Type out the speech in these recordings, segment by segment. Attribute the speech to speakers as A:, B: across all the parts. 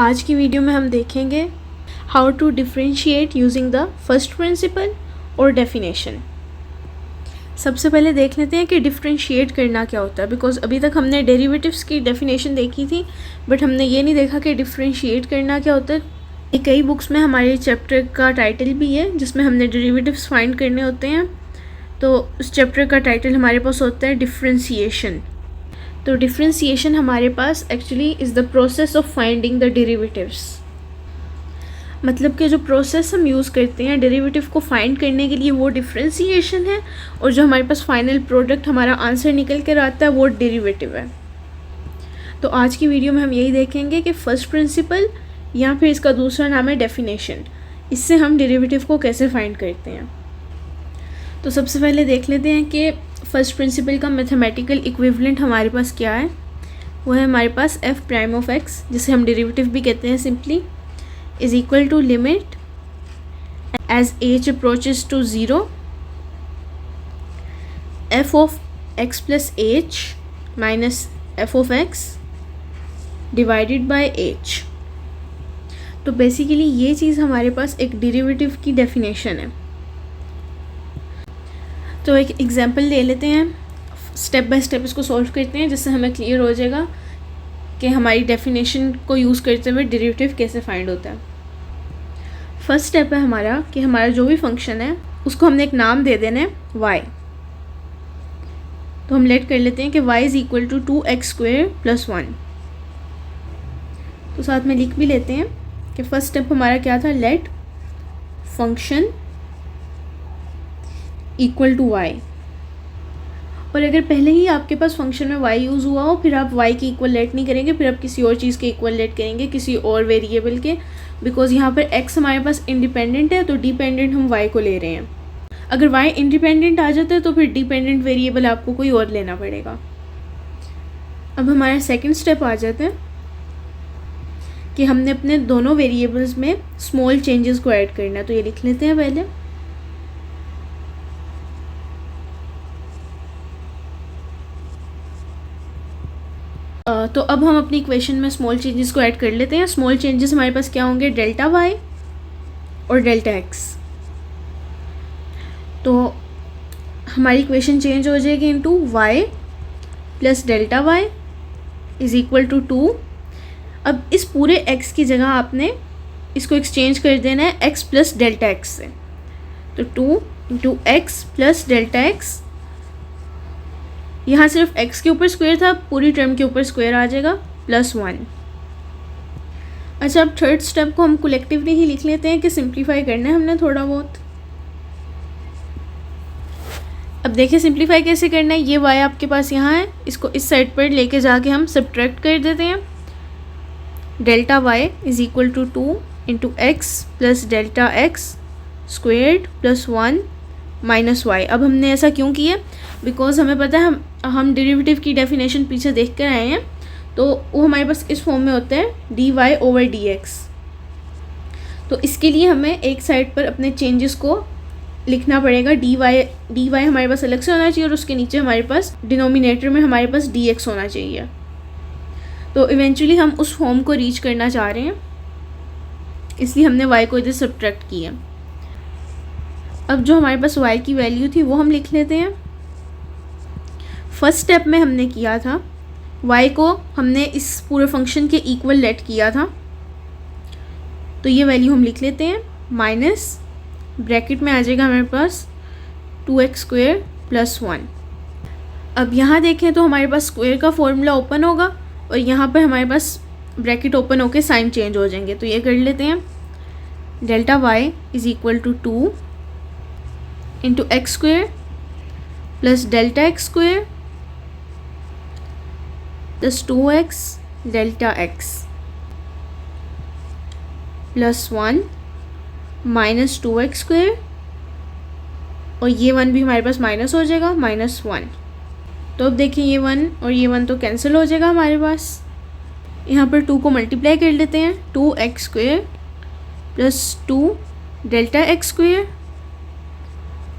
A: आज की वीडियो में हम देखेंगे how to differentiate using the first principle और डेफिनेशन। सबसे पहले देख लेते हैं कि डिफ्रेंशिएट करना क्या होता है, बिकॉज अभी तक हमने डेरिवेटिव्स की डेफिनेशन देखी थी बट हमने ये नहीं देखा कि डिफ्रेंशिएट करना क्या होता है। ये कई बुक्स में हमारे चैप्टर का टाइटल भी है जिसमें हमने डेरिवेटिव्स फाइंड करने होते हैं। तो उस चैप्टर का टाइटल हमारे पास होता है डिफ्रेंशिएशन। तो डिफ्रेंशिएशन हमारे पास actually is the process of finding the derivatives. मतलब कि जो प्रोसेस हम यूज़ करते हैं डेरिवेटिव को फाइंड करने के लिए वो डिफ्रेंशिएशन है, और जो हमारे पास फाइनल प्रोडक्ट हमारा आंसर निकल कर आता है वो डेरिवेटिव है। तो आज की वीडियो में हम यही देखेंगे कि फर्स्ट प्रिंसिपल या फिर इसका दूसरा नाम है डेफिनेशन, इससे हम डेरिवेटिव को कैसे फाइंड करते हैं। तो सबसे पहले देख लेते हैं कि फर्स्ट प्रिंसिपल का मैथमेटिकल इक्विवेलेंट हमारे पास क्या है। वो है हमारे पास एफ प्राइम ऑफ एक्स, जिसे हम डेरिवेटिव भी कहते हैं simply, is equal to limit as H approaches to 0 F of X plus H minus F of X divided by H. तो बेसिकली ये चीज़ हमारे पास एक डेरिवेटिव की डेफिनेशन है। तो एक एग्जांपल ले लेते हैं, स्टेप बाय स्टेप इसको सॉल्व करते हैं जिससे हमें क्लियर हो जाएगा कि हमारी डेफिनेशन को यूज़ करते हुए डेरिवेटिव कैसे फाइंड होता है। फर्स्ट स्टेप है हमारा कि हमारा जो भी फंक्शन है उसको हमने एक नाम दे देना है y। तो हम लेट कर लेते हैं कि y is equal to 2x² + 1। तो साथ में लिख भी लेते हैं कि फर्स्ट स्टेप हमारा क्या था, let function equal to y। और अगर पहले ही आपके पास फंक्शन में y यूज़ हुआ हो फिर आप y की इक्वल लेट नहीं करेंगे, फिर आप किसी और चीज़ के इक्वल लेट करेंगे, किसी और वेरिएबल के, बिकॉज यहाँ पर x हमारे पास इंडिपेंडेंट है तो डिपेंडेंट हम y को ले रहे हैं। अगर y इंडिपेंडेंट आ जाता है तो फिर डिपेंडेंट वेरिएबल आपको कोई और लेना पड़ेगा। अब हमारा सेकेंड स्टेप आ जाता है कि हमने अपने दोनों वेरिएबल्स में स्मॉल चेंजेस को ऐड करना है। तो ये लिख लेते हैं पहले। तो अब हम अपनी इक्वेशन में स्मॉल चेंजेस को ऐड कर लेते हैं। स्मॉल चेंजेस हमारे पास क्या होंगे, डेल्टा वाई और डेल्टा एक्स। तो हमारी इक्वेशन चेंज हो जाएगी into Y plus delta Y is equal to 2। अब इस पूरे एक्स की जगह आपने इसको एक्सचेंज कर देना है एक्स प्लस डेल्टा एक्स से। तो 2 into X plus delta x, यहाँ सिर्फ x के ऊपर स्क्वायर था, पूरी टर्म के ऊपर स्क्वायर आ जाएगा +1। अच्छा, अब थर्ड स्टेप को हम कलेक्टिवली ही लिख लेते हैं कि सिंप्लीफाई करना है हमने थोड़ा बहुत। अब देखिए सिंप्लीफाई कैसे करना है। ये y आपके पास यहाँ है, इसको इस साइड पर लेके जाके हम सब्ट्रैक्ट कर देते हैं। Delta Y is equal to 2 into X plus delta X squared +1 minus Y. अब हमने ऐसा क्यों किया, बिकॉज हमें पता है हम डेरिवेटिव की डेफिनेशन पीछे देख कर आए हैं, तो वो हमारे पास इस फॉर्म में होता है dy/dx। तो इसके लिए हमें एक साइड पर अपने चेंजेस को लिखना पड़ेगा। dy हमारे पास अलग से होना चाहिए और उसके नीचे हमारे पास डिनोमिनेटर में हमारे पास dx होना चाहिए। तो इवेंचुअली हम उस फॉर्म को रीच करना चाह रहे हैं, इसलिए हमने y को इधर सब्ट्रैक्ट किया। अब जो हमारे पास y की वैल्यू थी वो हम लिख लेते हैं। फर्स्ट स्टेप में हमने किया था y को हमने इस पूरे फंक्शन के इक्वल लेट किया था, तो ये वैल्यू हम लिख लेते हैं माइनस ब्रैकेट में आ जाएगा हमारे पास 2x² + 1। अब यहाँ देखें तो हमारे पास स्क्वायर का फॉर्मूला ओपन होगा और यहाँ पर हमारे पास ब्रैकेट ओपन होकर साइन चेंज हो जाएंगे। तो ये कर लेते हैं, delta Y is equal to 2 into x² plus delta x² plus 2x delta x plus 1 minus 2x², और ये 1 भी हमारे पास माइनस हो जाएगा -1। तो अब देखिए ये 1 और ये 1 तो कैंसिल हो जाएगा हमारे पास। यहाँ पर 2 को मल्टीप्लाई कर लेते हैं, 2x² plus 2 delta x²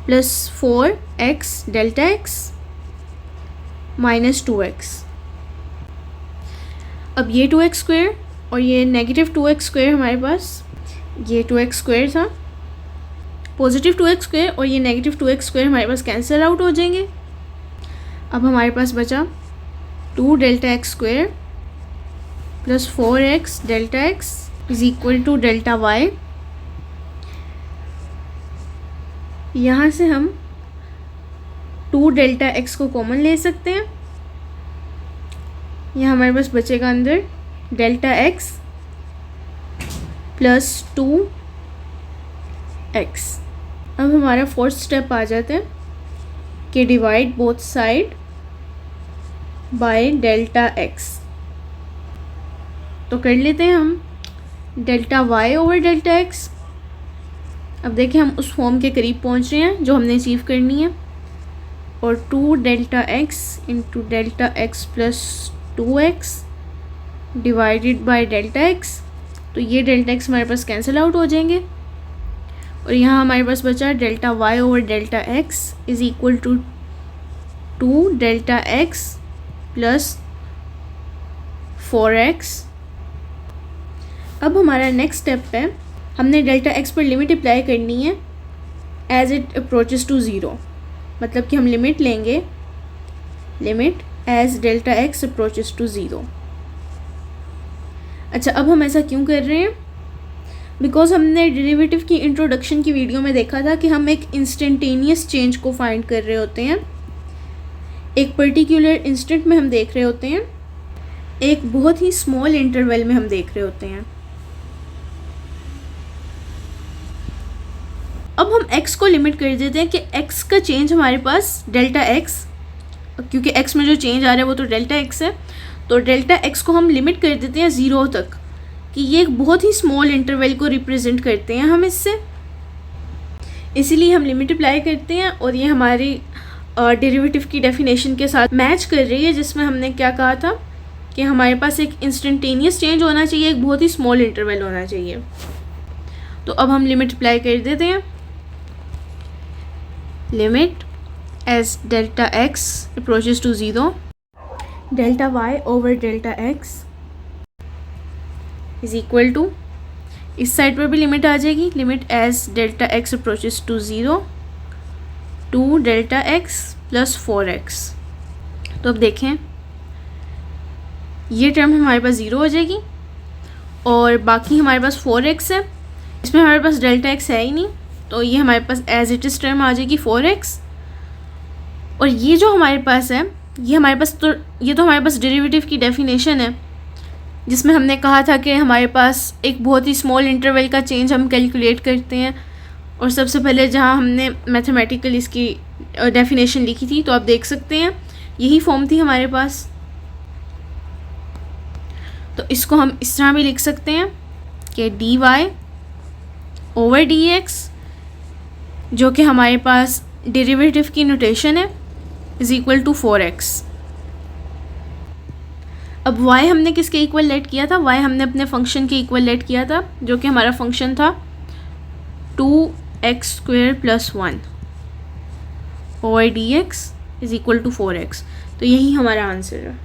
A: plus 4x delta x minus 2x। अब ये 2x² और ये नेगेटिव 2x² हमारे पास, ये 2x² था, पॉजिटिव 2x² और ये नेगेटिव 2x² हमारे पास कैंसिल आउट हो जाएंगे। अब हमारे पास बचा 2 delta x² plus 4x delta x is equal to delta y। यहाँ से हम 2 डेल्टा x को कॉमन ले सकते हैं। यहाँ हमारे पास बचेगा अंदर डेल्टा x प्लस 2x। अब हमारा फोर्थ स्टेप आ जाता है कि divide both side by delta x। तो कर लेते हैं हम delta y over delta x। अब देखिए हम उस फॉर्म के करीब पहुंच रहे हैं जो हमने अचीव करनी है। और 2 delta x into delta x plus 2x divided by delta x। तो ये डेल्टा x हमारे पास कैंसिल आउट हो जाएंगे और यहाँ हमारे पास बचा delta y over delta x is equal to 2 delta x plus 4x। अब हमारा नेक्स्ट स्टेप है, हमने डेल्टा x पर लिमिट अप्लाई करनी है एज इट अप्रोचेस टू 0। मतलब कि हम लिमिट लेंगे, limit as delta x approaches to 0। अच्छा, अब हम ऐसा क्यों कर रहे हैं? बिकॉज हमने डेरिवेटिव की इंट्रोडक्शन की वीडियो में देखा था कि हम एक इंस्टेंटेनियस चेंज को फाइंड कर रहे होते हैं। एक पर्टिकुलर इंस्टेंट में हम देख रहे होते हैं, एक बहुत ही स्मॉल इंटरवल में हम देख रहे होते हैं। अब हम x को लिमिट कर देते हैं कि x का चेंज हमारे पास डेल्टा x, क्योंकि x में जो चेंज आ रहा है वो तो डेल्टा x है, तो डेल्टा x को हम लिमिट कर देते हैं 0 तक, कि ये एक बहुत ही स्मॉल इंटरवल को रिप्रेजेंट करते हैं हम इससे। इसीलिए हम लिमिट अप्लाई करते हैं और ये हमारी डेरिवेटिव की डेफिनेशन के साथ मैच कर रही है, जिसमें हमने क्या कहा था कि हमारे पास एक इंस्टेंटेनियस चेंज होना चाहिए, एक बहुत ही स्मॉल इंटरवल होना चाहिए। तो अब हम लिमिट अप्लाई कर देते हैं। Limit as delta x approaches to 0 delta y over delta x is equal to, इस साइड पर भी लिमिट आ जाएगी, limit as delta x approaches to 0 2 delta x plus 4x। तो अब देखें ये टर्म हमारे पास 0 हो जाएगी और बाकी हमारे पास 4x है, इसमें हमारे पास डेल्टा x है ही नहीं, तो ये हमारे पास एज इट इज़ टर्म आ जाएगी 4x। और ये जो हमारे पास है ये हमारे पास तो हमारे पास डेरिवेटिव की डेफिनेशन है, जिसमें हमने कहा था कि हमारे पास एक बहुत ही स्मॉल इंटरवल का चेंज हम कैलकुलेट करते हैं। और सबसे पहले जहाँ हमने मैथमेटिकल इसकी डेफिनेशन लिखी थी, तो आप देख सकते हैं यही फॉर्म थी हमारे पास। तो इसको हम इस तरह भी लिख सकते हैं कि dy ओवर dx, जो कि हमारे पास डेरिवेटिव की नोटेशन है, इज़ इक्वल टू 4x। अब y हमने किसके इक्वल लेट किया था? y हमने अपने फंक्शन के इक्वल लेट किया था, जो कि हमारा फंक्शन था 2x² plus 1 over dx is equal to 4x। तो यही हमारा आंसर है।